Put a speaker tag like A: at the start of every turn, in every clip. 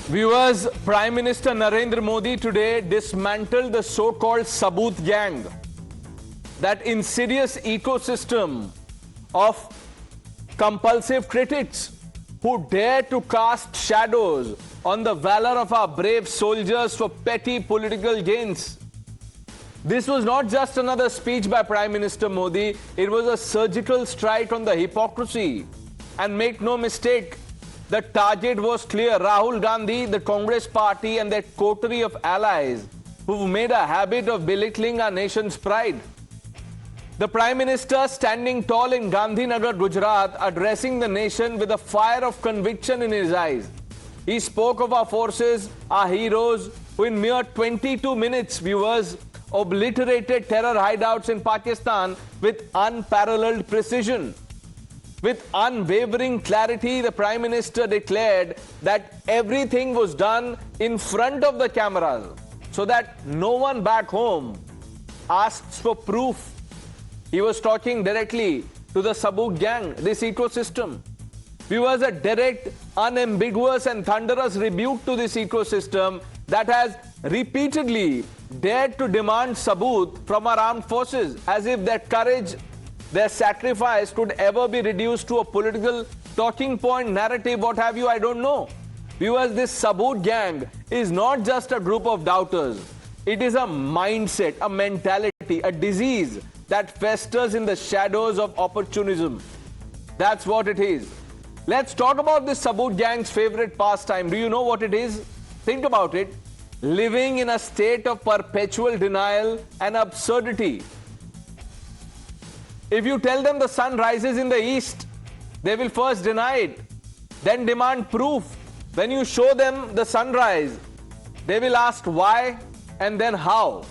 A: Viewers, Prime Minister Narendra Modi today dismantled the so-called Saboot gang, that insidious ecosystem of compulsive critics who dare to cast shadows on the valor of our brave soldiers for petty political gains. This was not just another speech by Prime Minister Modi, it was a surgical strike on the hypocrisy. And make no mistake, the target was clear. Rahul Gandhi, the Congress party and their coterie of allies who've made a habit of belittling our nation's pride. The Prime Minister standing tall in Gandhinagar, Gujarat, addressing the nation with a fire of conviction in his eyes. He spoke of our forces, our heroes, who in mere 22 minutes, viewers, obliterated terror hideouts in Pakistan with unparalleled precision. With unwavering clarity, the Prime Minister declared that everything was done in front of the cameras so that no one back home asks for proof. He was talking directly to the Saboot gang, this ecosystem. Viewers, a direct, unambiguous and thunderous rebuke to this ecosystem that has repeatedly dared to demand Saboot from our armed forces, as if their courage, their sacrifice could ever be reduced to a political talking point, narrative, what have you, I don't know. Viewers, this Saboot gang is not just a group of doubters. It is a mindset, a mentality, a disease that festers in the shadows of opportunism. That's what it is. Let's talk about this Saboot gang's favorite pastime. Do you know what it is? Think about it. Living in a state of perpetual denial and absurdity. If you tell them the sun rises in the east, they will first deny it, then demand proof. When you show them the sunrise, they will ask why and then how.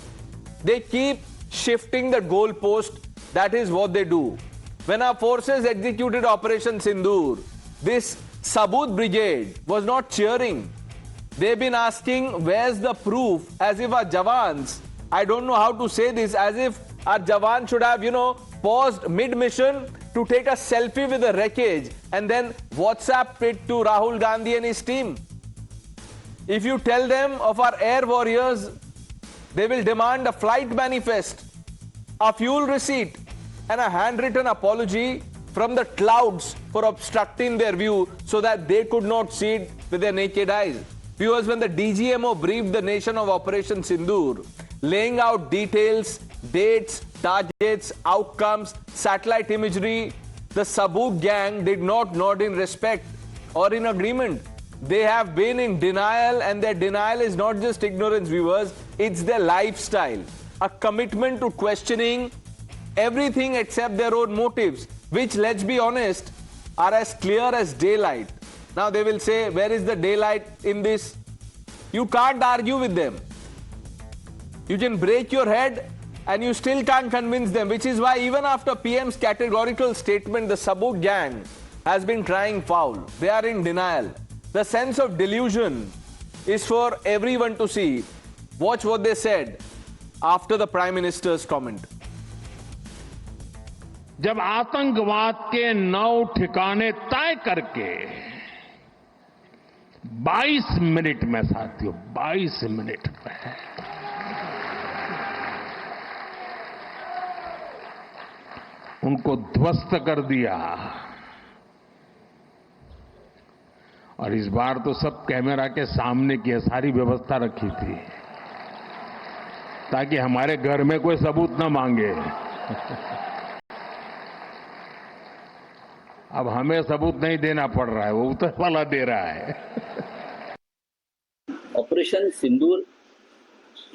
A: They keep shifting the goalpost. That is what they do. When our forces executed Operation Sindoor, this Saboot brigade was not cheering. They've been asking, where's the proof? As if our Jawans, I don't know how to say this, as if our Jawan should have, paused mid-mission to take a selfie with the wreckage and then WhatsApp it to Rahul Gandhi and his team. If you tell them of our air warriors, they will demand a flight manifest, a fuel receipt, and a handwritten apology from the clouds for obstructing their view so that they could not see it with their naked eyes. Viewers, when the DGMO briefed the nation of Operation Sindoor, laying out details, dates, targets, outcomes, satellite imagery, the Saboot gang did not nod in respect or in agreement. They have been in denial, and their denial is not just ignorance, viewers, it's their lifestyle. A commitment to questioning everything except their own motives, which, let's be honest, are as clear as daylight. Now they will say, where is the daylight in this? You can't argue with them. You can break your head and you still can't convince them, which is why even after PM's categorical statement, the Saboot gang has been trying foul. They are in denial. The sense of delusion is for everyone to see. Watch what they said after the Prime Minister's comment.
B: जब आतंकवाद के 9 ठिकाने तय करके 22 minute में, साथियों, 22 minute में उनको ध्वस्त कर दिया, और इस बार तो सब कैमरा के सामने की सारी व्यवस्था रखी थी ताकि हमारे घर में कोई सबूत न मांगे। अब हमें सबूत नहीं देना पड़ रहा है, वो ऊपर वाला दे रहा है।
C: ऑपरेशन सिंदूर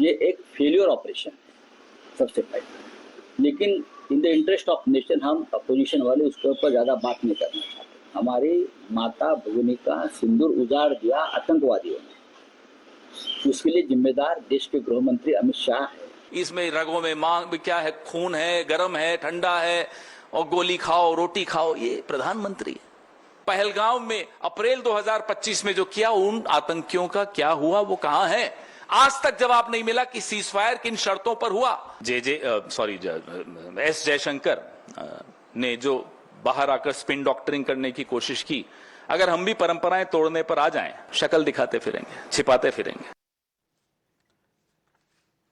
C: ये एक फेलियर ऑपरेशन है सबसे पहले, लेकिन in the interest of nation हम अपोजिशन वाले उसके ऊपर ज्यादा बात नहीं करना चाहते। हमारी माता भूमि का सिंदूर उजाड़ दिया आतंकवादियों ने, उसके लिए जिम्मेदार देश के गृह मंत्री अमित शाह है।
D: इसमें रगों में मांग क्या है, खून है, गर्म है, ठंडा है, और गोली खाओ, रोटी खाओ, ये प्रधानमंत्री है। पहलगांव में अप्रैल 2025 में जो किया, उन आतंकियों का क्या हुआ, वो कहां है? आज तक जवाब नहीं मिला कि सीजफायर किन शर्तों पर हुआ। एस जयशंकर ने जो बाहर आकर स्पिन डॉक्टरिंग करने की कोशिश की, अगर हम भी परंपराएं तोड़ने पर आ जाएं, शक्ल दिखाते फिरेंगे, छिपाते फिरेंगे।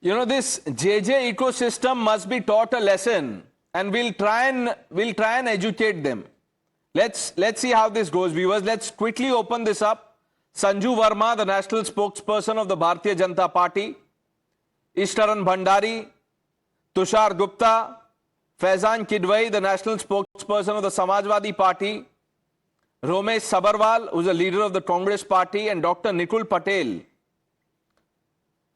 A: You know, this JJ ecosystem must be taught a lesson, and we'll try and educate them. Let's see how this goes, viewers. Let's quickly open this up. Sanju Verma, the national spokesperson of the Bharatiya Janata Party, Ishtaran Bhandari, Tushar Gupta, Faizan Kidwai, the national spokesperson of the Samajwadi Party, Romesh Sabarwal, who's a leader of the Congress Party, and Dr. Nikul Patel,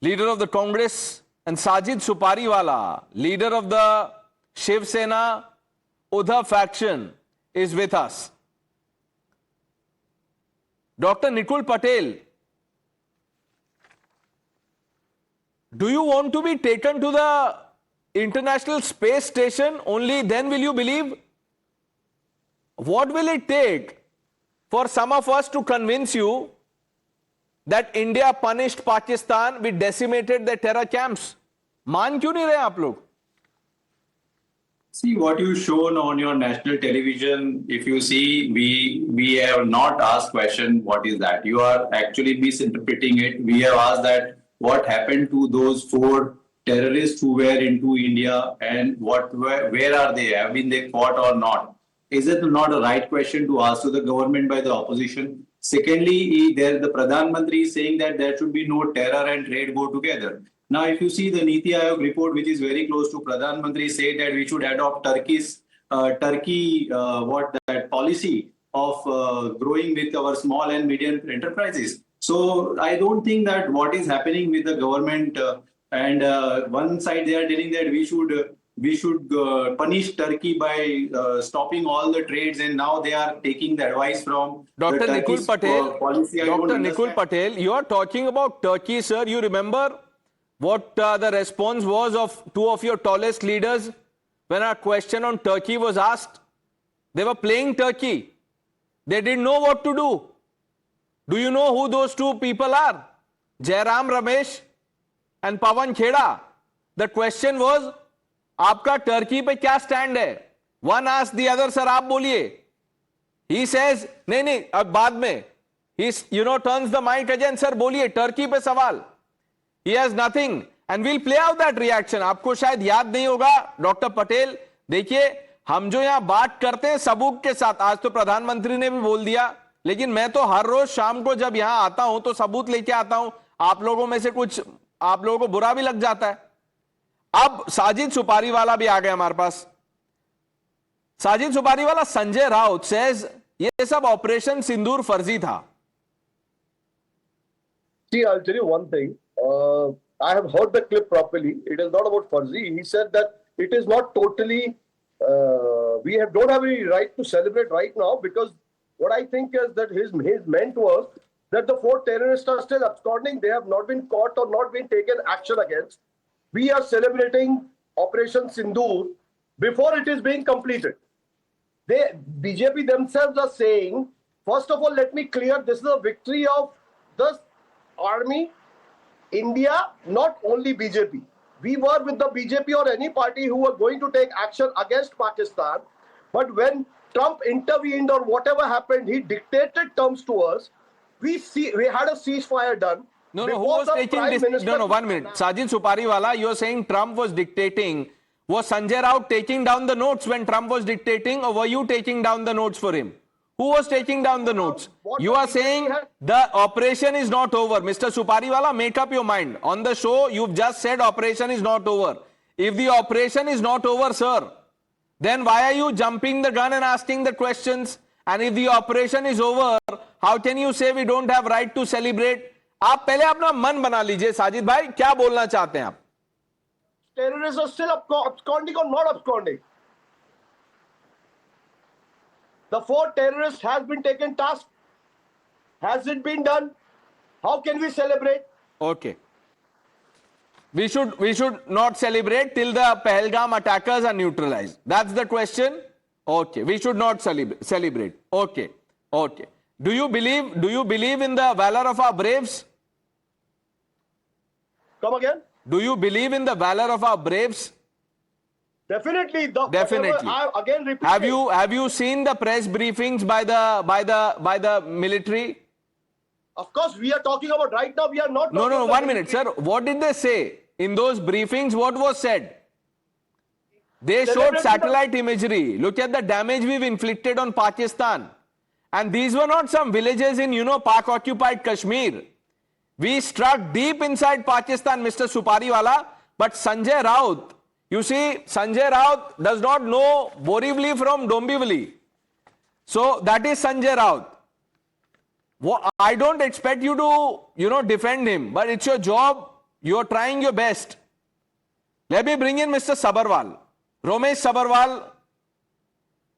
A: leader of the Congress, and Sajid Supariwala, leader of the Shiv Sena Uddhav faction, is with us. Dr. Nikul Patel, do you want to be taken to the International Space Station? Only then will you believe? What will it take for some of us to convince you that India punished Pakistan, we decimated their terror camps? मान क्यों नहीं रहे आप लोग?
E: See what you've shown on your national television. If you see, we have not asked question, what is that? You are actually misinterpreting it. We have asked that what happened to those 4 terrorists who were into India, and where are they? Have been they caught or not? Is it not a right question to ask to the government by the opposition? Secondly, the Pradhan Mantri is saying that there should be no terror and trade go together. Now, if you see the Niti Aayog report, which is very close to Pradhan Mantri, say that we should adopt policy of growing with our small and medium enterprises. So I don't think that what is happening with the government and one side they are telling that we should punish Turkey by stopping all the trades, and now they are taking the advice from
A: Dr.
E: the
A: Nikul Patel.
E: policy.
A: Dr. Nikul Patel, you are talking about Turkey, sir. You remember what the response was of 2 of your tallest leaders when a question on Turkey was asked? They were playing Turkey. They didn't know what to do. Do you know who those 2 people are? Jairam Ramesh and Pawan Kheda. The question was, आपका Turkey पे क्या stand है? One asked the other, sir, आप बोलिए. He says, नहीं, अब बाद में. He, turns the mic again, sir, बोलिए, टर्की पे सवाल. He has nothing. And we'll play out that reaction. आपको शायद याद नहीं होगा, डॉक्टर पटेल. देखिए, हम जो यहां बात करते हैं सबूत के साथ, आज तो प्रधानमंत्री ने भी बोल दिया, लेकिन मैं तो हर रोज शाम को जब यहां आता हूं तो सबूत लेके आता हूं. आप लोगों में से कुछ, आप लोगों को बुरा भी लग जाता है. अब साजिद सुपारीवाला भी आ गए हमारे पास. साजिद सुपारीवाला, संजय राउत सेज ये सब ऑपरेशन सिंदूर फर्जी था.
F: See, I'll tell you one thing. I have heard the clip properly. It is not about Farzi. He said that it is not totally, don't have any right to celebrate right now, because what I think is that his meant was that the 4 terrorists are still absconding. They have not been caught or not been taken action against. We are celebrating Operation Sindoor before it is being completed. BJP themselves are saying, first of all, let me clear, this is a victory of the army, India, not only BJP. We were with the BJP or any party who were going to take action against Pakistan. But when Trump intervened or whatever happened, he dictated terms to us. We had a ceasefire done.
A: No, who was taking this? No, 1 minute. Sajid Supariwala, you're saying Trump was dictating. Was Sanjay Raut taking down the notes when Trump was dictating, or were you taking down the notes for him? Who was taking down the notes? You are saying the operation is not over. Mr. Supariwala, make up your mind. On the show, you've just said operation is not over. If the operation is not over, sir, then why are you jumping the gun and asking the questions? And if the operation is over, how can you say we don't have right to celebrate? आप पहले अपना मन बना लीजिए. साजिद भाई, क्या बोलना चाहते हैं आप?
F: Terrorists are still absconding or not absconding? The 4 terrorists has been taken task. Has it been done? How can we celebrate?
A: Okay. We should not celebrate till the Pahalgam attackers are neutralized. That's the question. Okay. We should not celebrate. Okay. Do you believe in the valor of our braves?
F: Come again?
A: Do you believe in the valor of our braves?
F: Definitely.
A: Definitely.
F: I again repeat.
A: Have you seen the press briefings by the military?
F: Of course, we are talking about right now. We are not.
A: No,
F: talking
A: no,
F: about
A: 1 minute, sir. What did they say in those briefings? What was said? They showed
F: Celebrating
A: satellite imagery. Look at the damage we've inflicted on Pakistan. And these were not some villages in, Pak-occupied Kashmir. We struck deep inside Pakistan, Mr. Supariwala. But Sanjay Raut, you see, Sanjay Raut does not know Borivali from Dombivli. So that is Sanjay Raut. I don't expect you to, defend him, but it's your job. You're trying your best. Let me bring in Mr. Sabarwal. Romesh Sabarwal.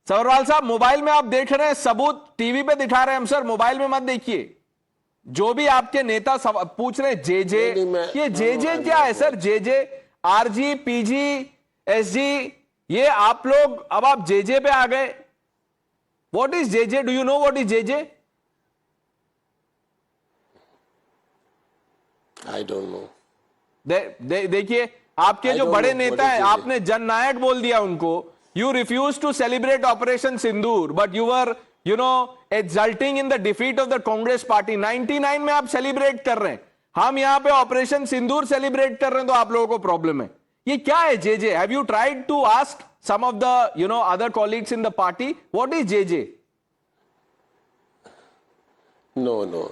A: Sabarwal साहब, mobile में आप देख रहे हैं सबूत, TV पे दिखा रहे हैं हम, सर मोबाइल में मत देखिए. जो भी आपके नेता पूछ रहे हैं जेजे, ये जेजे क्या है sir? JJ, RG, PG, SG, ये आप लोग, अब आप जेजे पे आ गए. What is JJ? Do you know what is JJ?
G: I don't know.
A: देखिए, आपके जो बड़े नेता हैं, आपने जननायक बोल दिया उनको. You refused to celebrate Operation Sindoor, but you were, exulting in the defeat of the Congress party. 99 में आप सेलिब्रेट कर रहे हैं, हम यहां पे ऑपरेशन सिंदूर सेलिब्रेट कर रहे हैं, तो आप लोगों को प्रॉब्लम है. ये क्या है JJ? Have you tried to ask some of the other colleagues in the party what is JJ?
G: No.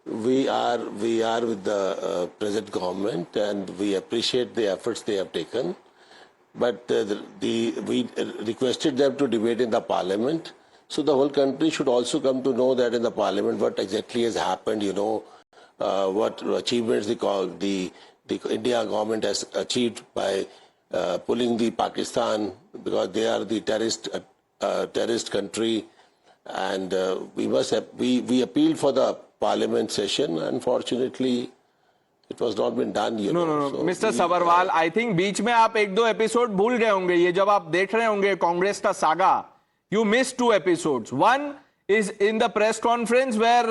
G: We are with the present government, and we appreciate the efforts they have taken. But we requested them to debate in the parliament. So the whole country should also come to know that in the parliament what exactly has happened, what achievements the India government has achieved by pulling the Pakistan, because they are the terrorist country. And we appealed for the parliament session. Unfortunately, it was not been done.
A: No. So Mr. Sabarwal, I think बीच में आप एक दो episode भूल गए होंगे. ये जब आप देख रहे होंगे कांग्रेस का saga, you missed 2 episodes. One is in the press conference where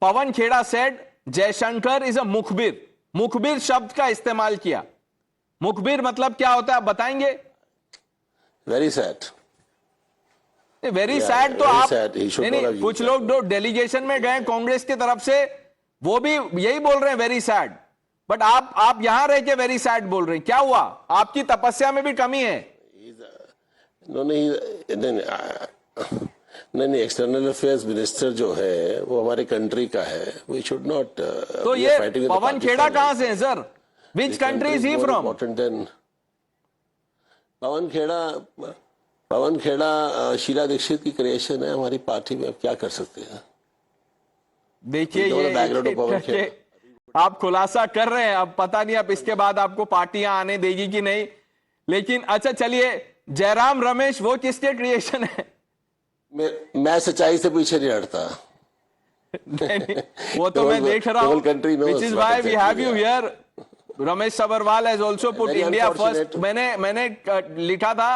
A: Pawan Kheda said Jaishankar is a मुखबिर. मुखबिर शब्द का इस्तेमाल किया. मुखबिर मतलब क्या होता है आप बताएंगे?
G: Very sad.
A: Very sad. तो आप नहीं, कुछ लोग जो डेलीगेशन में गए कांग्रेस की तरफ से, वो भी यही बोल रहे हैं वेरी सैड. बट आप यहां रह के वेरी सैड बोल रहे हैं. क्या हुआ? आपकी तपस्या में भी कमी है?
G: नहीं, एक्सटर्नल अफेयर्स मिनिस्टर जो है वो हमारे कंट्री का है. We should not.
A: तो ये पवन खेड़ा कहां से है सर? Which country is he from?
G: Pawan Khera Sheila Dikshit की क्रिएशन है हमारी पार्टी में. अब क्या कर सकते हैं?
A: देखिए ये आप खुलासा कर रहे हैं. अब पता नहीं अब इसके बाद आपको पार्टियां आने देगी कि नहीं. लेकिन अच्छा चलिए, जयराम रमेश वो किसके क्रिएशन है?
G: मैं सच्चाई से पीछे नहीं हटता.
A: नहीं, वो तो मैं देख रहा हूं. Which is why we have you here. Ramesh Sabharwal has also put India first. मैंने लिखा था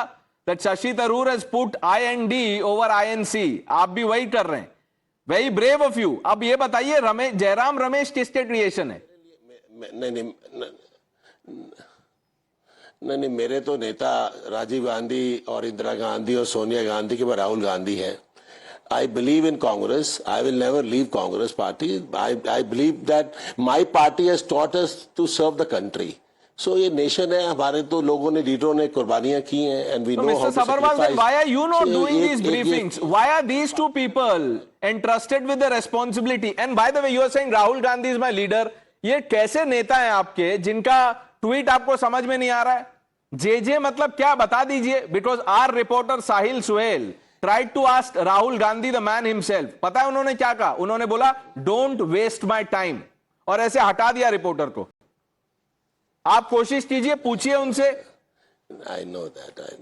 A: that Shashi Tharoor has put IND over INC. आप भी वही कर रहे हैं. Very brave of you. अब ये बताइए जयराम रमेश किसके क्रिएशन है?
G: नहीं, मेरे तो नेता राजीव गांधी और इंदिरा गांधी और सोनिया गांधी के बाद राहुल गांधी है. I believe in Congress. I will never leave Congress party. I believe that my party has taught us to serve the country. So ये नेशन है, हमारे तो लोगों ने, लीडरों ने कुर्बानियां की हैं, and we know how to sacrifice.
A: Why are you not doing these briefings? Why are these two people entrusted with the responsibility? And by the way, you are saying Rahul Gandhi is my leader. ये कैसे नेता हैं आपके जिनका tweet आपको समझ में नहीं आ रहा है? जेजे मतलब क्या, बता दीजिए. Because our reporter Sahil Suhail tried to ask Rahul Gandhi, the man himself. पता है उन्होंने क्या कहा? उन्होंने बोला don't waste my time, और ऐसे हटा दिया रिपोर्टर को. आप कोशिश कीजिए, पूछिए उनसे.
G: I know.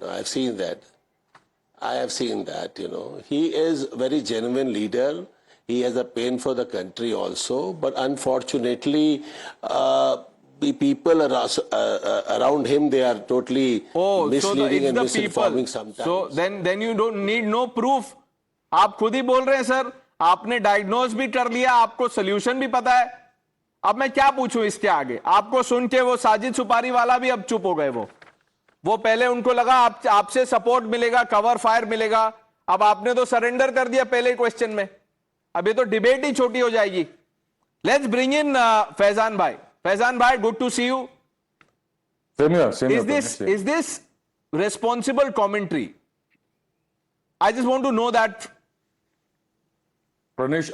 G: I've seen that. He is a very genuine leader. He has a pain for the country also. But unfortunately, the people around him, they are totally misleading and misinforming sometimes.
A: So then you don't need no proof. आप खुद ही बोल रहे हैं sir, आपने diagnose भी कर लिया, आपको सोल्यूशन भी पता है. अब मैं क्या पूछूं इसके आगे? आपको सुन के वो साजिद सुपारी वाला भी अब चुप हो गए. वो वो पहले उनको लगा आपसे सपोर्ट मिलेगा, कवर फायर मिलेगा, अब आपने तो सरेंडर कर दिया पहले क्वेश्चन में, अब ये तो डिबेट ही छोटी हो जाएगी. लेट्स ब्रिंग इन फैजान भाई. फैजान भाई, good to see you.
H: Same here, same here.
A: Is this responsible commentary? I just want to know that.
H: Pranesh,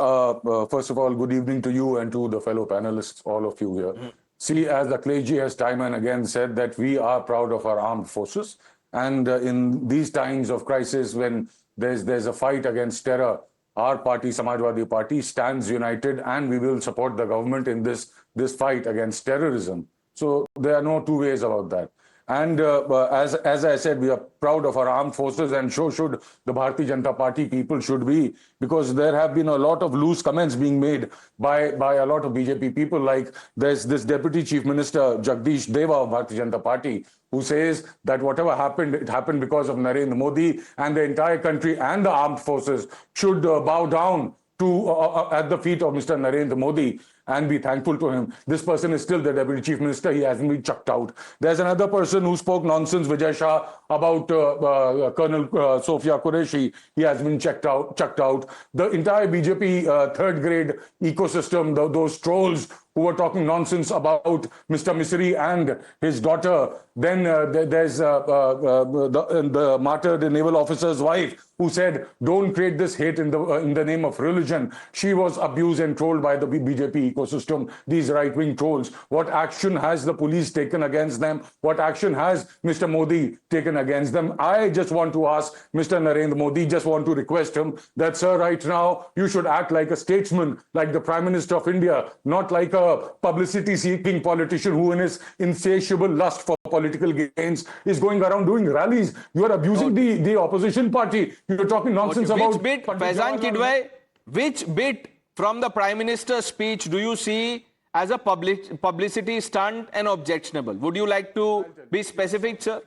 H: first of all, good evening to you and to the fellow panelists, all of you here. See, as Akhilesh has time and again said that we are proud of our armed forces. And in these times of crisis, when there's a fight against terror, our party, Samajwadi Party, stands united, and we will support the government in this fight against terrorism. So there are no two ways about that. And as I said, we are proud of our armed forces, and so should the Bharatiya Janata Party people should be, because there have been a lot of loose comments being made by a lot of BJP people. Like there's this Deputy Chief Minister Jagdish Deva of Bharatiya Janata Party, who says that whatever happened, it happened because of Narendra Modi, and the entire country and the armed forces should bow down to at the feet of Mr. Narendra Modi and be thankful to him. This person is still the Deputy Chief Minister. He hasn't been chucked out. There's another person who spoke nonsense, Vijay Shah, about Colonel Sophia Qureshi. He has been chucked out. The entire BJP third grade ecosystem, those trolls who were talking nonsense about Mr. Misri and his daughter. Then there's the martyred naval officer's wife, who said, don't create this hate in the name of religion. She was abused and trolled by the BJP ecosystem, these right-wing trolls. What action has the police taken against them? What action has Mr. Modi taken against them? I just want to ask Mr. Narendra Modi, just want to request him that, sir, right now, you should act like a statesman, like the Prime Minister of India, not like a publicity-seeking politician who, in his insatiable lust for political gains, is going around doing rallies. You are abusing the opposition party. You're talking nonsense about...
A: Which bit, Faizan Kidwai, which bit from the Prime Minister's speech do you see as a publicity stunt and objectionable? Would you like to be specific, sir?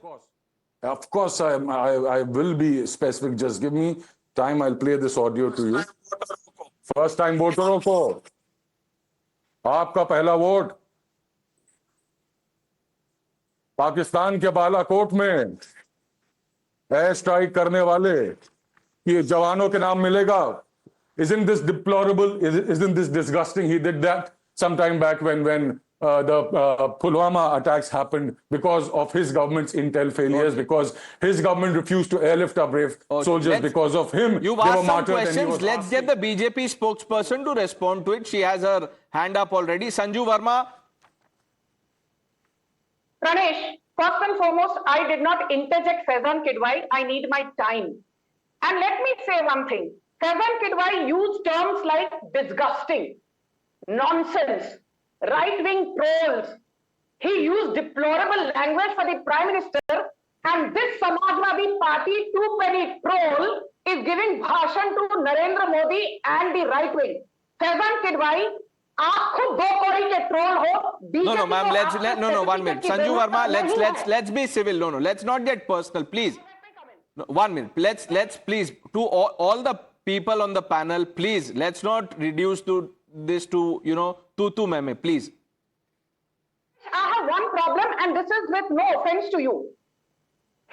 H: Of course, I will be specific. Just give me time. I'll play this audio to you. First time वोटरों को आपका पहला vote Pakistan के बालाकोट में air strike करने वाले ये जवानों के नाम मिलेगा. Isn't this deplorable? Isn't this disgusting? He did that some time back when the Pulwama attacks happened because of his government's intel failures, because his government refused to airlift our brave soldiers. Because of him,
A: you've asked some questions. Let's get the BJP spokesperson to respond to it. She has her hand up already. Sanju Verma.
I: Pranesh, first and foremost, I did not interject Faizan Kidwai. I need my time. And let me say one thing. Faizan Kidwai used terms like disgusting, nonsense, right-wing trolls. He used deplorable language for the Prime Minister, and this Samajwadi Party two-penny troll is giving bhashan to Narendra Modi and the right wing. Faizan Kidwai, आप खुद दो कौड़ी के troll हो.
A: No, ma'am, 1 minute. Sanju Verma, let's be civil. No, let's not get personal, please. No, 1 minute. Let's please, to all the people on the panel, please, let's not reduce this to, tu meme, please.
I: I have one problem, and this is with no offense to you.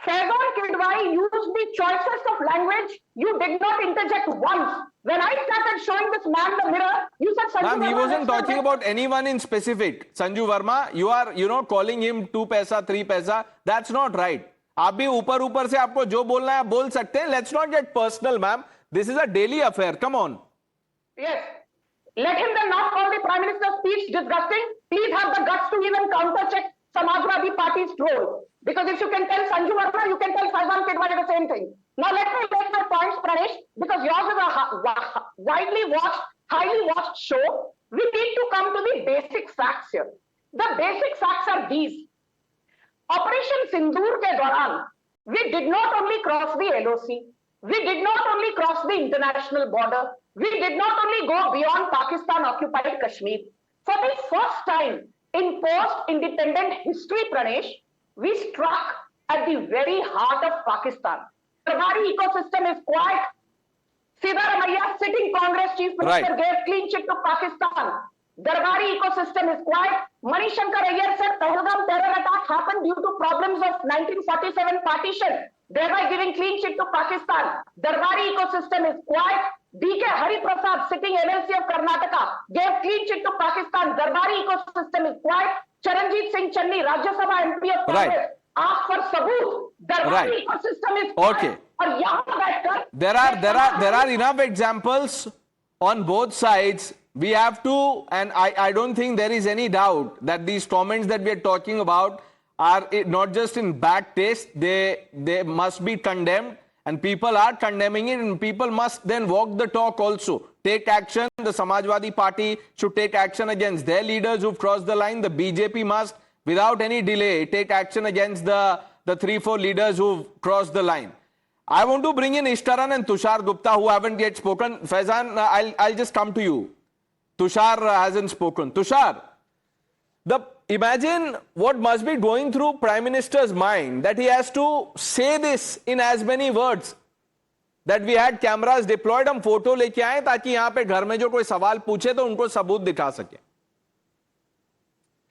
I: Faizan Kidwai used the choicest of language. You did not interject once. When I started showing this man the mirror, you said, Sanju
A: Verma, he wasn't talking about anyone in specific. Sanju Verma, you are, calling him 2 paisa, 3 paisa. That's not right. आप भी ऊपर से आपको जो बोलना है आप बोल सकते हैं. Let's not get personal, ma'am. This is a daily affair. Come on.
I: Yes. Let him then not call the Prime Minister's speech disgusting. Please have the guts to even counter-check Samajwadi Party's troll. Because if you can tell Sanju Verma, you can tell Faizan Kidwai the same thing. Now let me make my points, Pranesh, because yours is a widely watched, highly watched show. We need to come to the basic facts here. The basic facts are these. Operation Sindoor ke dauran, we did not only cross the LOC, we did not only cross the international border, we did not only go beyond Pakistan-occupied Kashmir. For the first time in post-independent history, Pranesh, we struck at the very heart of Pakistan. The Darbar ecosystem is quiet. Siddharamaiah, sitting Congress Chief Minister, gave clean chit to Pakistan. Darbari ecosystem is quiet. Manishankar Iyer said Pahalgam terror attack happened due to problems of 1947 partition, thereby giving clean sheet to Pakistan. Darbari ecosystem is quiet. D.K. Hari Prasad, sitting MLC of Karnataka, gave clean sheet to Pakistan. Darbari ecosystem is quiet. Charanjit Singh Channi, Rajya Sabha MP of Congress, asked for sabut. Darbari ecosystem is quiet.
A: Okay.
I: और यहाँ बैठकर
A: There are enough examples on both sides. We have to, and I don't think there is any doubt that these comments that we are talking about are not just in bad taste, they must be condemned, and people are condemning it, and people must then walk the talk also. Take action. The Samajwadi Party should take action against their leaders who've crossed the line. The BJP must, without any delay, take action against the 3-4 leaders who've crossed the line. I want to bring in Ishtaran and Tushar Gupta, who haven't yet spoken. Faizan, I'll just come to you. Tushar hasn't spoken. Tushar, imagine what must be going through Prime Minister's mind, that he has to say this in as many words. That we had cameras deployed, हम photo लेके आए ताकि यहाँ पे घर में जो कोई सवाल पूछे तो उनको सबूत दिखा सके.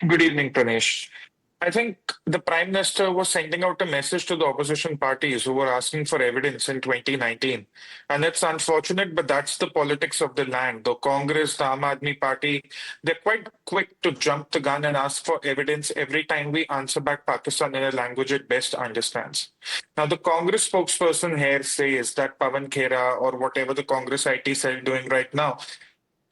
J: Good evening, Pranesh. I think the Prime Minister was sending out a message to the opposition parties who were asking for evidence in 2019. And it's unfortunate, but that's the politics of the land. The Congress, the Aam Aadmi Party, they're quite quick to jump the gun and ask for evidence every time we answer back Pakistan in a language it best understands. Now, the Congress spokesperson here says that Pawan Khera or whatever the Congress IT cell doing right now,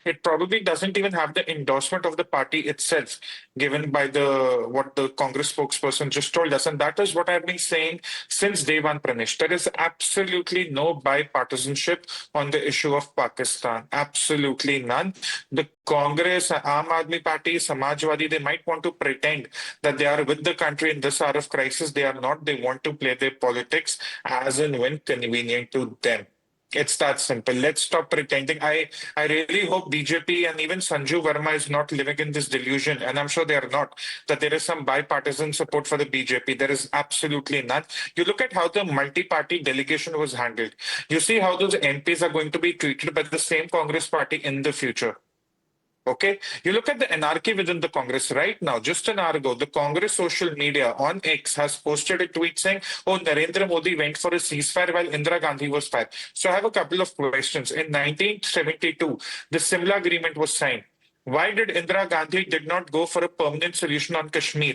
J: it probably doesn't even have the endorsement of the party itself, given by what the Congress spokesperson just told us. And that is what I've been saying since day one, Pranesh. There is absolutely no bipartisanship on the issue of Pakistan. Absolutely none. The Congress, Aam Aadmi Party, Samajwadi, they might want to pretend that they are with the country in this hour of crisis. They are not. They want to play their politics as and when convenient to them. It's that simple. Let's stop pretending. I really hope BJP and even Sanju Verma is not living in this delusion, and I'm sure they are not, that there is some bipartisan support for the BJP. There is absolutely none. You look at how the multi-party delegation was handled. You see how those MPs are going to be treated by the same Congress party in the future. Okay, you look at the anarchy within the Congress right now. Just an hour ago, the Congress social media on X has posted a tweet saying, oh, Narendra Modi went for a ceasefire while Indira Gandhi was fired. So I have a couple of questions. In 1972, the Simla Agreement was signed. Why did Indira Gandhi did not go for a permanent solution on Kashmir?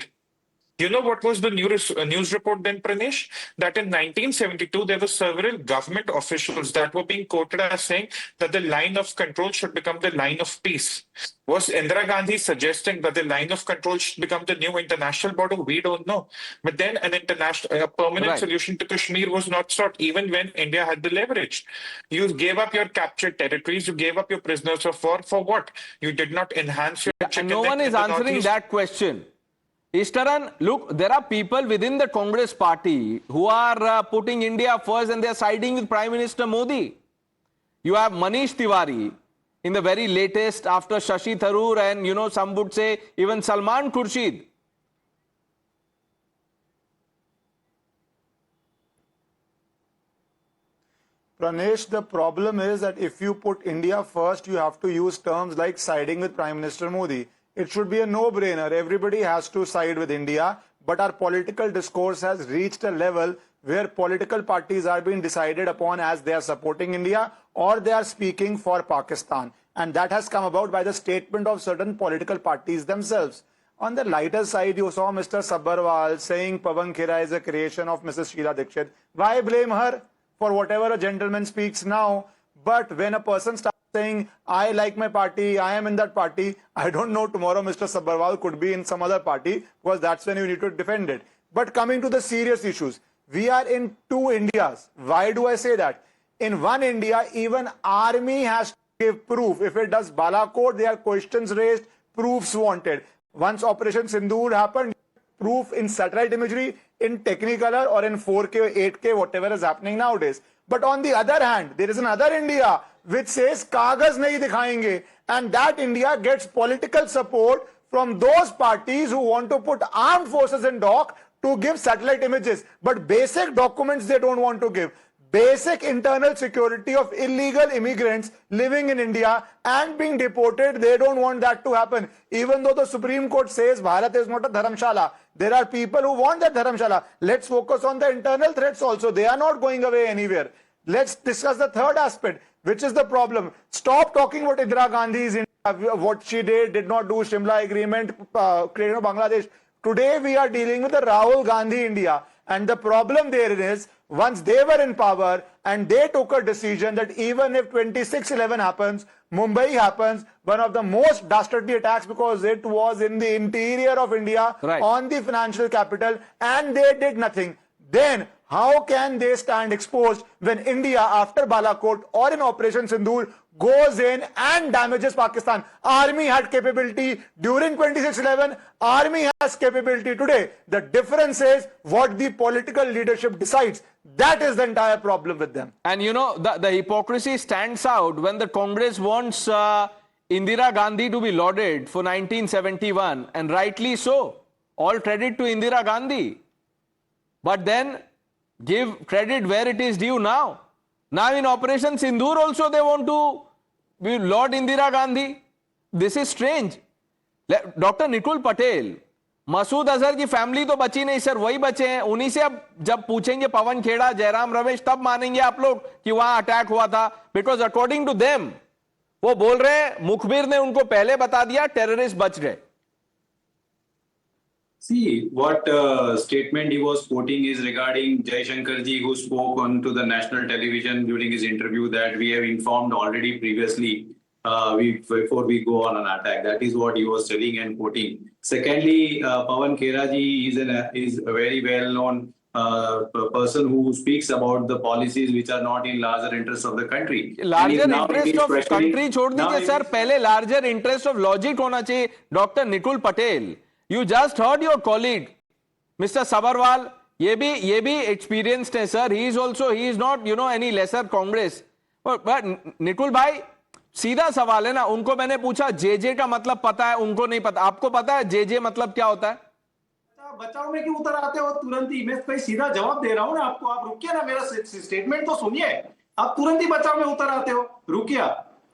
J: You know what was the news report then, Pranesh? That in 1972, there were several government officials that were being quoted as saying that the line of control should become the line of peace. Was Indira Gandhi suggesting that the line of control should become the new international border? We don't know. But then a permanent solution to Kashmir was not sought, even when India had the leverage. You gave up your captured territories. You gave up your prisoners of war. For what? You did not enhance your...
A: And no one is answering that question. Ishtaran, look, there are people within the Congress party who are putting India first and they are siding with Prime Minister Modi. You have Manish Tiwari in the very latest after Shashi Tharoor and, some would say even Salman Khurshid.
K: Pranesh, the problem is that if you put India first, you have to use terms like siding with Prime Minister Modi. It should be a no-brainer. Everybody has to side with India, but our political discourse has reached a level where political parties are being decided upon as they are supporting India or they are speaking for Pakistan. And that has come about by the statement of certain political parties themselves. On the lighter side, you saw Mr. Sabharwal saying Pawan Khera is a creation of Mrs. Sheila Dikshit. Why blame her for whatever a gentleman speaks now? But when a person starts saying, I like my party, I am in that party, I don't know, tomorrow Mr. Sabharwal could be in some other party, because that's when you need to defend it. But coming to the serious issues, we are in two Indias. Why do I say that? In one India, even army has to give proof. If it does Balakot, there are questions raised, proofs wanted. Once Operation Sindoor happened, proof in satellite imagery, in Technicolor or in 4K or 8K, whatever is happening nowadays. But on the other hand, there is another India which says Kagaz nahi dikhayenge, and that India gets political support from those parties who want to put armed forces in dock to give satellite images, but basic documents they don't want to give. basic internal security of illegal immigrants living in India and being deported. They don't want that to happen. Even though the Supreme Court says Bharat is not a dharamshala, there are people who want that dharamshala. Let's focus on the internal threats also. They are not going away anywhere. Let's discuss the third aspect, which is the problem. Stop talking about Indira Gandhi's India, what she did not do, Shimla Agreement, creation of Bangladesh. Today we are dealing with the Rahul Gandhi India. And the problem there is, once they were in power and they took a decision that even if 26/11 happens, Mumbai happens, one of the most dastardly attacks because it was in the interior of India,
A: Right.
K: on the financial capital, and they did nothing. Then how can they stand exposed when India, after Balakot or in Operation Sindoor, goes in and damages Pakistan? Army had capability during 26/11. Army has capability today. The difference is what the political leadership decides. That is the entire problem with them.
A: And you know, the hypocrisy stands out when the Congress wants Indira Gandhi to be lauded for 1971, and rightly so. All credit to Indira Gandhi. But then give credit where it is due now. Now in Operation Sindoor also they want to laud Indira Gandhi. This is strange. Dr. Nikul Patel, Masood Azhar की family तो बची नहीं sir, वही बचे हैं. उन्हीं से अब जब पूछेंगे पवन खेड़ा, जयराम रमेश, तब मानेंगे आप लोग कि वहां अटैक हुआ था. बिकॉज अकॉर्डिंग टू देम, वो बोल रहे हैं मुखबिर ने उनको पहले बता दिया, टेररिस्ट बच गए.
E: See, what statement he was quoting is regarding Jaishankar ji, who spoke on to the national television during his interview that we have informed already previously before we go on an attack. That is what he was telling and quoting. Secondly, Pawan Khera ji is a very well-known person who speaks about the policies which are not in larger interest of the country.
A: Larger interest of country छोड़ दीजिए sir, पहले larger interest of logic होना चाहिए. Dr. Nikul Patel, you just heard your colleague, Mr. Sabarwal. ये भी experienced है sir. He is not any lesser Congress. But Nikul भाई, सीधा सवाल है ना. उनको मैंने पूछा जेजे का मतलब पता है, उनको नहीं पता. आपको पता है जेजे मतलब क्या होता है?
L: बचाव में क्यों उतर आते हो तुरंत ही? मैं कोई सीधा जवाब दे रहा हूं ना आपको. आप रुकिए ना, मेरा स्टेटमेंट तो सुनिए. आप तुरंत ही बचाव में उतर आते हो. रुकिए,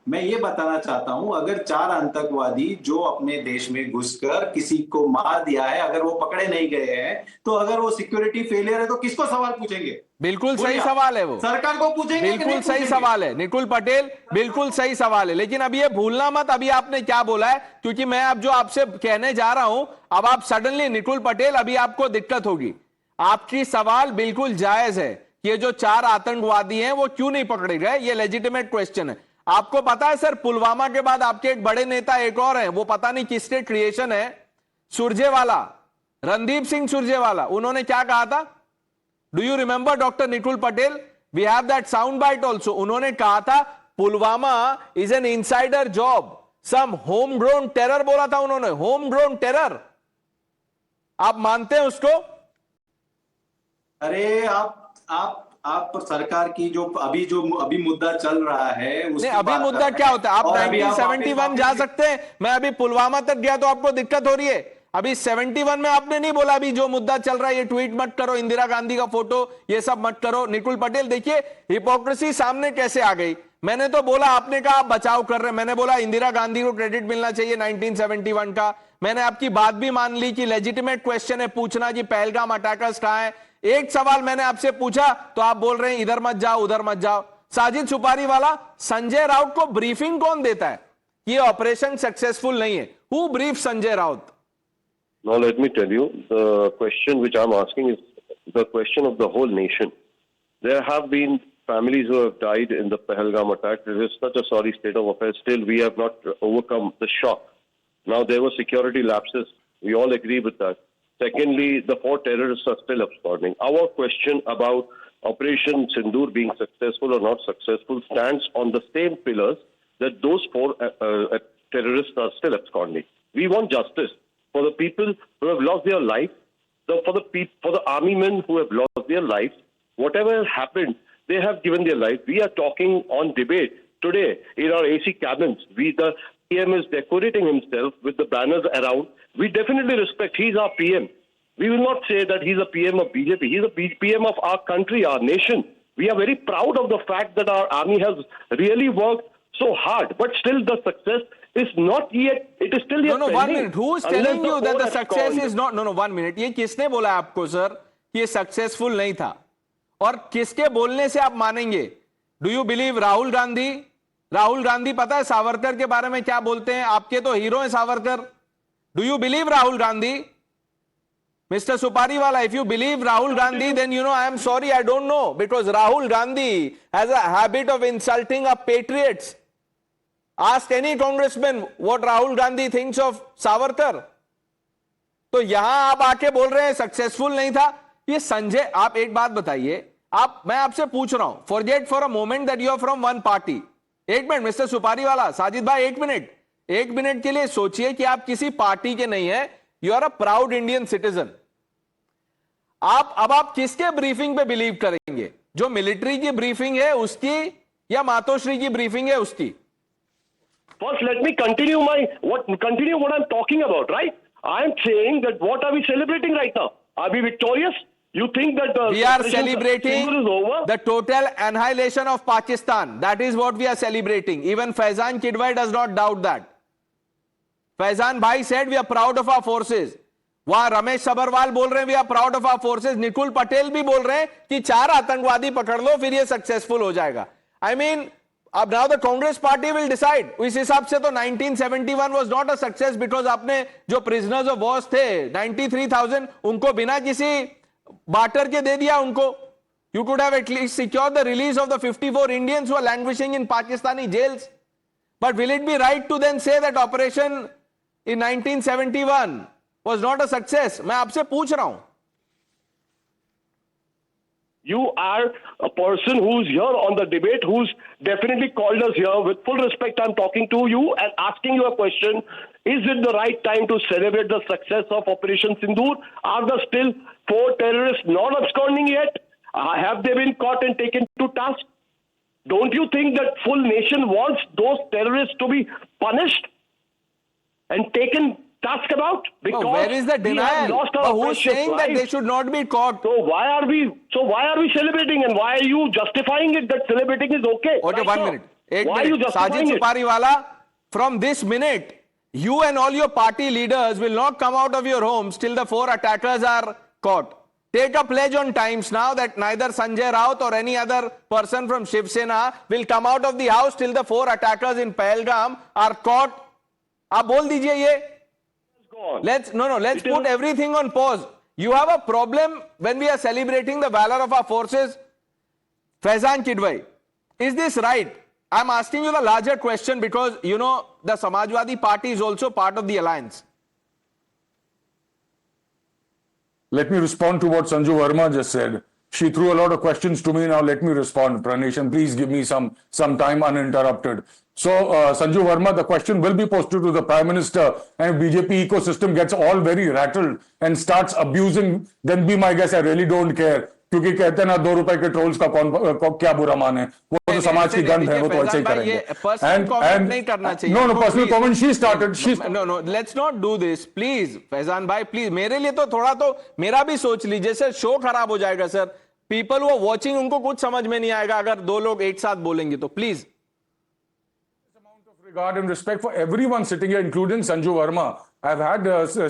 L: मैं ये बताना चाहता हूं, अगर 4 आतंकवादी जो अपने देश में घुसकर किसी को मार दिया है, अगर वो पकड़े नहीं गए हैं, तो अगर वो सिक्योरिटी फेलियर है तो किसको सवाल पूछेंगे?
A: बिल्कुल सही सवाल है वो,
L: सरकार को पूछेंगे.
A: बिल्कुल सही सवाल है निकुल पटेल, बिल्कुल सही सवाल है. लेकिन अब ये भूलना मत अभी आपने क्या बोला है, क्योंकि मैं अब जो आपसे कहने जा रहा हूं, अब आप सडनली निकुल पटेल, अभी आपको दिक्कत होगी. आपकी सवाल बिल्कुल जायज है. ये जो 4 आतंकवादी हैं वो क्यों नहीं पकड़े गए, ये लेजिटिमेट क्वेश्चन है. आपको पता है सर, पुलवामा के बाद आपके एक बड़े नेता एक और हैं, वो पता नहीं किसके क्रिएशन है, सुरजेवाला, रणदीप सिंह सुरजेवाला. उन्होंने क्या कहा था? Do you remember doctor Nikul Patel? We have that sound bite also. उन्होंने कहा था Pulwama is an insider job, some home grown terror बोला था उन्होंने, होम ग्रोन टेरर. आप मानते हैं उसको?
E: अरे आप सरकार की जो अभी मुद्दा चल रहा है, उसकी
A: अभी मुद्दा क्या होता है? आप 1971 जा सकते हैं. मैं अभी पुलवामा तक गया तो आपको दिक्कत हो रही है. अभी 71 में आपने नहीं बोला अभी जो मुद्दा चल रहा है ये ट्वीट मत करो, इंदिरा गांधी का फोटो ये सब मत करो. निकुल पटेल देखिए हिपोक्रेसी सामने कैसे आ गई. मैंने तो बोला, आपने कहा आप बचाव कर रहे हैं. मैंने बोला इंदिरा गांधी को क्रेडिट मिलना चाहिए 1971 का. मैंने आपकी बात भी मान ली कि लेजिटिमेट क्वेश्चन है पूछना कि पहलगाम अटैकर्स कहां है. एक सवाल मैंने आपसे पूछा तो आप बोल रहे हैं इधर मत जाओ उधर मत जाओ. साजिद सुपारी वाला, संजय राउत को ब्रीफिंग कौन देता है ये ऑपरेशन सक्सेसफुल नहीं है? Who brief Sanjay Raut?
M: Now let me tell you, the question which I'm asking is the question of the whole nation. There have been families who have died in the Pahalgam attack. It is such a sorry state of affairs. Still, we have not overcome the shock. Now, there were security lapses. We all agree with that. Secondly, the 4 terrorists are still absconding. Our question about Operation Sindoor being successful or not successful stands on the same pillars that those 4 terrorists are still absconding. We want justice for the people who have lost their life, for the army men who have lost their lives. Whatever has happened, they have given their life. We are talking on debate today in our AC cabins. The PM is decorating himself with the banners around. We definitely respect. He's our PM. We will not say that he's a PM of BJP. He's a PM of our country, our nation. We are very proud of the fact that our army has really worked so hard, but still the success is not yet, it is still yet
A: No, 1
M: pending.
A: minute. Who is
M: Unless
A: telling you that
M: core
A: the
M: has
A: success
M: called.
A: is not? No, 1 minute. ये किसने बोला आपको sir कि ये successful नहीं था? और किसके बोलने से आप मानेंगे? Do you believe Rahul Gandhi? Rahul Gandhi पता है सावरकर के बारे में क्या बोलते हैं? आपके तो हीरो हैं Savarkar. Do you believe Rahul Gandhi? Mr. Supariwala, if you believe Rahul Gandhi, then I am sorry, I don't know, because Rahul Gandhi has a habit of insulting our patriots. Ask any congressman what Rahul Gandhi thinks of Savarkar. तो यहां आप आके बोल रहे हैं successful नहीं था. ये संजय, आप एक बात बताइए, मैं आपसे पूछ रहा हूं, forget for a moment that you are from one party. एक मिनट मिस्टर सुपारीवाला, साजिद भाई एक मिनट के लिए सोचिए कि आप किसी पार्टी के नहीं है. You are a proud Indian citizen. आप किसके ब्रीफिंग पे बिलीव करेंगे? जो मिलिट्री की ब्रीफिंग है उसकी या मातोश्री की ब्रीफिंग है उसकी?
M: First, let me continue what I'm talking about, right? I'm saying that what are we celebrating right now? Are we victorious? You think that
A: we are celebrating
M: is over?
A: the total annihilation of Pakistan. That is what we are celebrating. Even Faizan Kidwai does not doubt that. Faizan Bhai said we are proud of our forces. वहां रमेश सबरवाल बोल रहे हैं we are proud of our forces. Nikul Patel भी बोल रहे हैं कि 4 आतंकवादी पकड़ लो फिर ये सक्सेसफुल हो जाएगा. आई मीन, अब now the Congress party will decide. इस हिसाब से तो 1971 was not a success because आपने जो प्रिजनर्स ऑफ वॉर थे 93,000 उनको बिना किसी बार्टर के दे दिया उनको. You could have at least secured the release of the 54 Indians who are languishing in Pakistani jails. But will it be right to then say that operation in 1971 was not a success? मैं आपसे पूछ रहा हूं.
M: You are a person who's here on the debate, who's definitely called us here. With full respect, I'm talking to you and asking you a question. Is it the right time to celebrate the success of Operation Sindoor? Are there still 4 terrorists not absconding yet? Have they been caught and taken to task? Don't you think that full nation wants those terrorists to be punished and taken task about? Because
A: where is the
M: we have
A: denial?
M: lost our
A: Who's
M: precious
A: saying that they
M: lives.
A: should not be caught?
M: So why are we celebrating, and why are you justifying it that celebrating is okay?
A: Okay,
M: Right
A: 1
M: now?
A: minute. एक
M: Why are you
A: minute.
M: justifying
A: Sajid
M: it?
A: Supariwala, from this minute, you and all your party leaders will not come out of your homes till the 4 attackers are caught. Take a pledge on Times now that neither Sanjay Raut or any other person from Shiv Sena will come out of the house till the 4 attackers in Pahalgam are caught. आप बोल दीजिए ये. Let's put everything on pause. You have a problem when we are celebrating the valor of our forces. Faizan Kidwai, is this right? I'm asking you the larger question because the Samajwadi Party is also part of the alliance.
H: Let me respond to what Sanju Verma just said. She threw a lot of questions to me. Now let me respond, Pranesh, and please give me some time uninterrupted. So, Sanju Verma, the question will be posted to the Prime Minister, and if BJP ecosystem gets all very rattled and starts abusing, then be my guest, I really don't care. क्योंकि कहते हैं ना 2 रुपए के trolls का क्या बुरा मान है, वो तो समाज की गंध है, वो तो ऐसे ही करेंगे.
A: पर्सनल कमेंट नहीं करना चाहिए.
H: No, personal comment. She started.
A: No, let's not do this, please, Faizan भाई, please. मेरे लिए तो थोड़ा तो मेरा भी सोच लीजिए सर, शो खराब हो जाएगा सर. पीपल वो वॉचिंग उनको कुछ समझ में नहीं आएगा अगर 2 लोग एक साथ बोलेंगे तो please.
H: Regard and respect for everyone sitting here, including Sanju Verma. I've had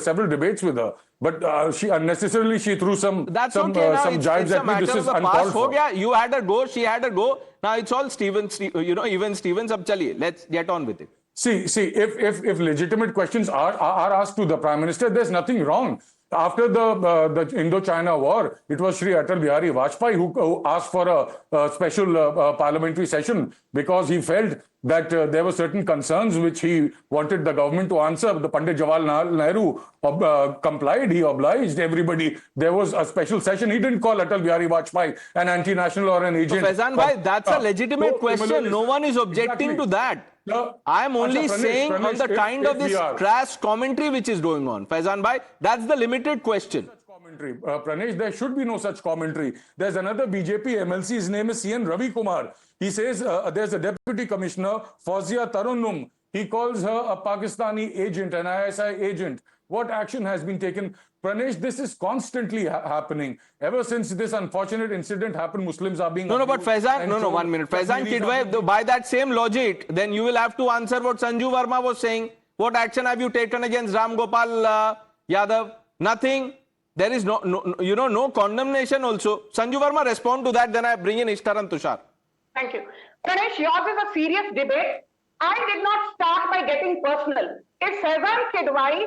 H: several debates with her, but she unnecessarily threw some
A: That's
H: some
A: okay. Now
H: jibes at me. This is uncalled for.
A: You had a go, she had a go. Now it's all Stevens, even Stevens. Ab chaliye, let's get on with it.
H: See, if legitimate questions are asked to the Prime Minister, there's nothing wrong. After the Indo-China war, it was Shri Atal Bihari Vajpayee who asked for a special parliamentary session because he felt that there were certain concerns which he wanted the government to answer. The Pandit Jawaharlal Nehru complied, he obliged everybody. There was a special session. He didn't call Atal Bihari Vajpayee an anti-national or an agent.
A: So Faizan bhai, that's a legitimate question. No one is objecting to that. I am only saying on the kind of this crass commentary which is going on. Faizan bhai, that's the limited question.
H: Pranesh, there should be no such commentary. There's another BJP MLC, his name is CN Ravi Kumar. He says there's a deputy commissioner, Fauzia Tarunum. He calls her a Pakistani agent, an ISI agent. What action has been taken? Pranesh, this is constantly happening. Ever since this unfortunate incident happened, Muslims are being...
A: No, but Faizan, no, 1 minute. Faizan Kidwai, by that same logic, then you will have to answer what Sanju Verma was saying. What action have you taken against Ram Gopal Yadav? Nothing. There is no condemnation also. Sanju Verma, respond to that, then I bring in Ishtar and Tushar.
I: Thank you. Pranesh, yours is a serious debate. I did not start by getting personal. If Faizan Kidwai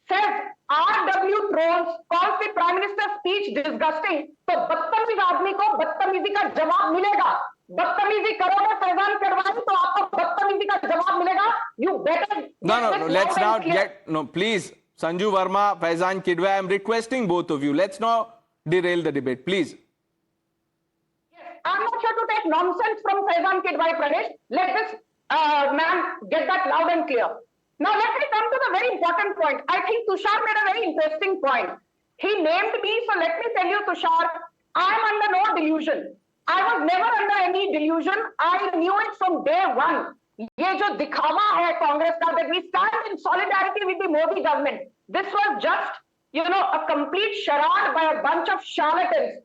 I: says RW trolls calls the Prime Minister's speech disgusting, तो बदतमीज आदमी को बदतमीजी का जवाब मिलेगा. बदतमीजी करोगे फैजान किडवाई तो आपको बदतमीजी का जवाब मिलेगा. You better.
A: No. Let's not get please. Sanju Verma, Faizan Kidwai, I am requesting both of you. Let's not derail the debate, please.
I: Yes, I'm not here to take nonsense from Faizan Kidwai, Pranesh. Let this man get that loud and clear. Now let me come to the very important point. I think Tushar made a very interesting point. He named me, so let me tell you, Tushar, I am under no delusion. I was never under any delusion. I knew it from day one. ये जो दिखावा है कांग्रेस का, that we stand in solidarity with the Modi government. This was just, a complete charade by a bunch of charlatans.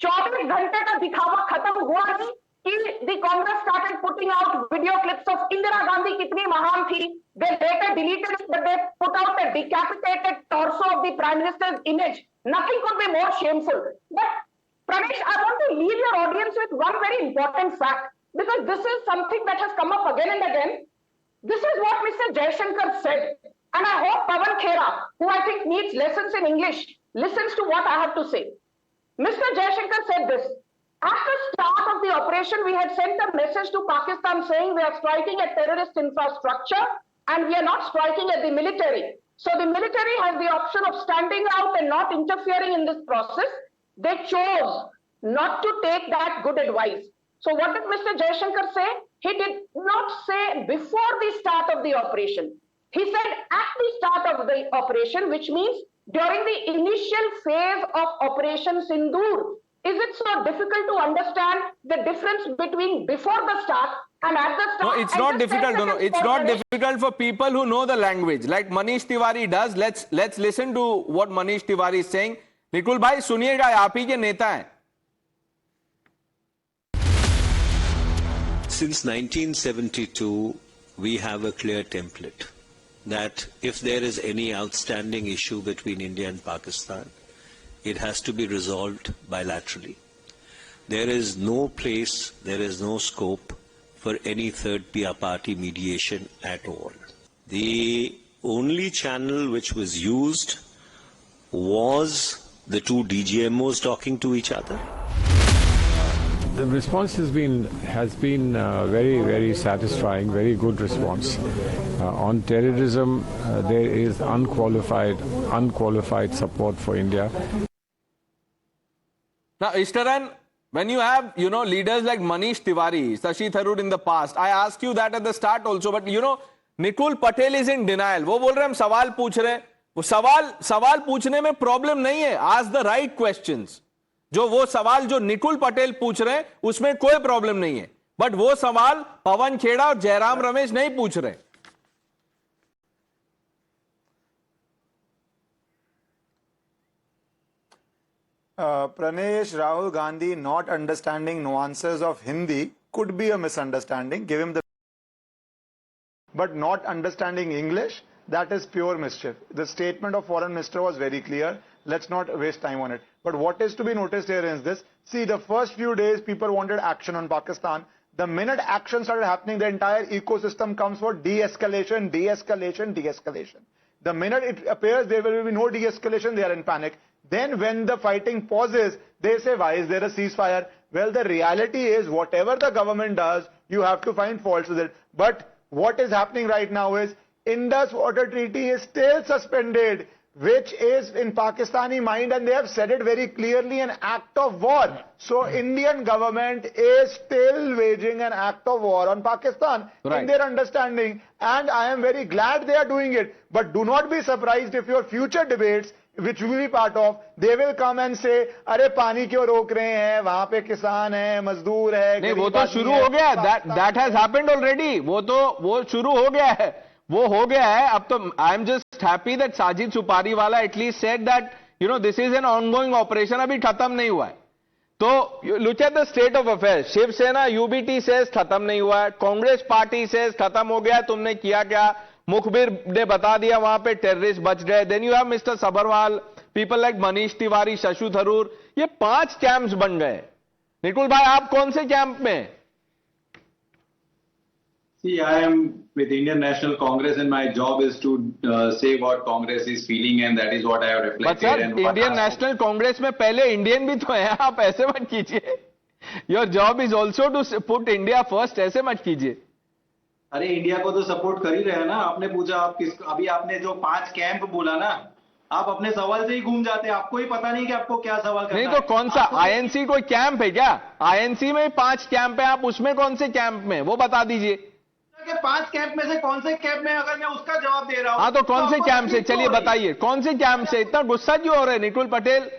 I: 24 घंटे का दिखावा खत्म हुआ नहीं कि the Congress started putting out video clips of Indira Gandhi कितनी महान थी. They later deleted it, but they put out a decapitated torso of the Prime Minister's image. Nothing could be more shameful. But Pranesh, I want to leave your audience with one very important fact, because this is something that has come up again and again. This is what Mr. Jaishankar said. And I hope Pawan Khera, who I think needs lessons in English, listens to what I have to say. Mr. Jaishankar said this. At the start of the operation, we had sent a message to Pakistan saying we are striking at terrorist infrastructure and we are not striking at the military. So the military has the option of standing out and not interfering in this process. They chose not to take that good advice. So what did Mr. Jaishankar say? He did not say before the start of the operation. He said at the start of the operation, which means during the initial phase of Operation Sindoor. Is it so difficult to understand the difference between before the start and at the start?
A: No, it's not difficult. No, it's not difficult for people who know the language, like Manish Tiwari does. Let's listen to what Manish Tiwari is saying. Nikul bhai, सुनिएगा, आप ही के नेता हैं.
N: Since 1972, we have a clear template that if there is any outstanding issue between India and Pakistan, it has to be resolved bilaterally. There is no place, there is no scope for any third party mediation at all. The only channel which was used was the two DGMOs talking to each other.
O: The response has been very, very satisfying, very good response. On terrorism, there is unqualified support for India.
A: Now, Ishtaran, when you have, leaders like Manish Tiwari, Shashi Tharoor in the past, I asked you that at the start also, but Nikul Patel is in denial. वो बोल रहे हम सवाल पूछ रहे, वो सवाल पूछने में problem नहीं है. Ask the right questions. वो सवाल जो निकुल पटेल पूछ रहे हैं, उसमें कोई प्रॉब्लम नहीं है. बट वो सवाल पवन खेड़ा और जयराम रमेश नहीं पूछ रहे.
K: Pranesh, Rahul Gandhi not understanding nuances of Hindi could be a misunderstanding. Give him the... But not understanding English, that is pure mischief. The statement of Foreign Minister was very clear. Let's not waste time on it. But what is to be noticed here is this. See, the first few days, people wanted action on Pakistan. The minute action started happening, the entire ecosystem comes for de-escalation, de-escalation, de-escalation. The minute it appears there will be no de-escalation, they are in panic. Then when the fighting pauses, they say, why is there a ceasefire? Well, the reality is, whatever the government does, you have to find faults with it. But what is happening right now is, Indus Water Treaty is still suspended. which is in Pakistani mind, and they have said it very clearly, an act of war. So Indian government is still waging an act of war on Pakistan in their understanding, and I am very glad they are doing it. But do not be surprised if your future debates, which will be part of, they will come and say, अरे पानी क्यों रोक रहे हैं, वहाँ पे किसान है, मजदूर है.
A: नहीं, वो तो शुरू हो गया. That has happened already. वो शुरू हो गया है. वो हो गया है. अब तो I am just happy that Sajid Supariwala at least said that, you know, this is an ongoing operation. अभी खत्म नहीं हुआ है. तो look at the state of affairs. Shiv Sena UBT says खत्म नहीं हुआ है. Congress party says खत्म हो गया. तुमने किया क्या? मुखबिर ने बता दिया वहां पे टेररिस्ट बच गए. Then you have mister Sabharwal, people like Manish Tiwari, Shashi Tharoor. ये 5 कैंप्स बन गए. निकुल भाई, आप कौन से कैंप में?
E: See, I am with Indian National Congress and my job is to say what Congress is feeling and that is what I have reflected.
A: But sir, Indian National Congress में पहले Indian भी तो है. आप ऐसे मत कीजिए. Your job is also to put India first. ऐसे मत कीजिए.
L: अरे इंडिया को तो सपोर्ट कर ही रहे हैं ना. आपने पूछा आप किस, अभी आपने जो 5 कैंप बोला ना, आप अपने सवाल से ही घूम जाते हैं. आपको ही पता नहीं कि आपको क्या सवाल करना है.
A: नहीं तो कौन सा आईएनसी कोई कैंप है क्या? आईएनसी में 5 कैंप है. आप उसमें कौन से कैंप में, वो बता दीजिए.
L: 5 कैंप में से कौन से कैंप में, अगर मैं उसका जवाब दे रहा हूं.
A: हाँ, तो कौन से कैंप से, चलिए बताइए कौन से कैंप से. इतना गुस्सा क्यों हो रहे हैं निकुल पटेल?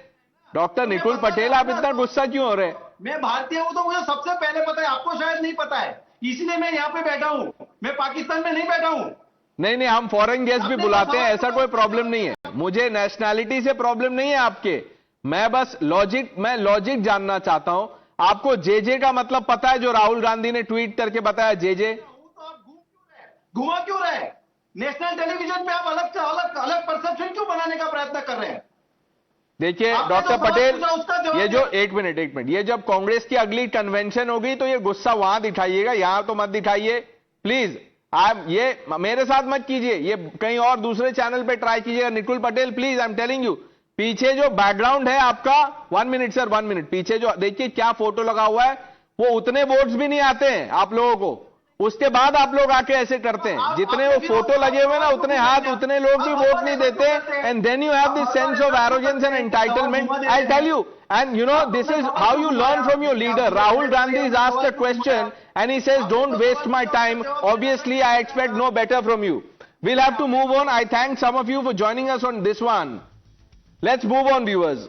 A: डॉक्टर निकुल पटेल, आप इतना गुस्सा क्यों हो रहे हैं?
L: मैं भारतीय हूं तो मुझे सबसे पहले पता है. आपको शायद नहीं पता है, इसलिए मैं यहाँ पे बैठा हूँ. मैं पाकिस्तान में नहीं बैठा हूँ.
A: नहीं, हम फॉरेन गेस्ट भी बुलाते हैं, ऐसा कोई प्रॉब्लम नहीं है. मुझे नेशनैलिटी से प्रॉब्लम नहीं है आपके. मैं बस लॉजिक जानना चाहता हूं. आपको जेजे का मतलब पता है, जो राहुल गांधी ने ट्वीट करके बताया जेजे?
L: घुमा क्यों रहे? नेशनल टेलीविजन पे आप अलग परसेप्शन क्यों बनाने का प्रयत्न कर रहे हैं?
A: देखिए डॉक्टर पटेल, ये जो एक मिनट, ये जब कांग्रेस की अगली कन्वेंशन होगी तो ये गुस्सा वहां दिखाइएगा, यहां तो मत दिखाइए प्लीज. आप ये मेरे साथ मत कीजिए, ये कहीं और दूसरे चैनल पे ट्राई कीजिएगा. Nikul Patel please, I am telling you, पीछे जो बैकग्राउंड है आपका, 1 मिनट सर, 1 मिनट, पीछे जो देखिए क्या फोटो लगा हुआ है, वो उतने वोट्स भी नहीं आते हैं आप लोगों को. उसके बाद आप लोग आके ऐसे करते हैं. जितने वो फोटो लगे हुए ना, उतने हाथ, उतने लोग भी वोट नहीं देते. And then you have this sense of arrogance and entitlement. I tell you, and you know, this is how you learn from your leader. Rahul Gandhi is asked a question and he says, don't waste my time. Obviously, I expect no better from you. We'll have to move on. I thank some of you for joining us on this one. Let's move on, viewers.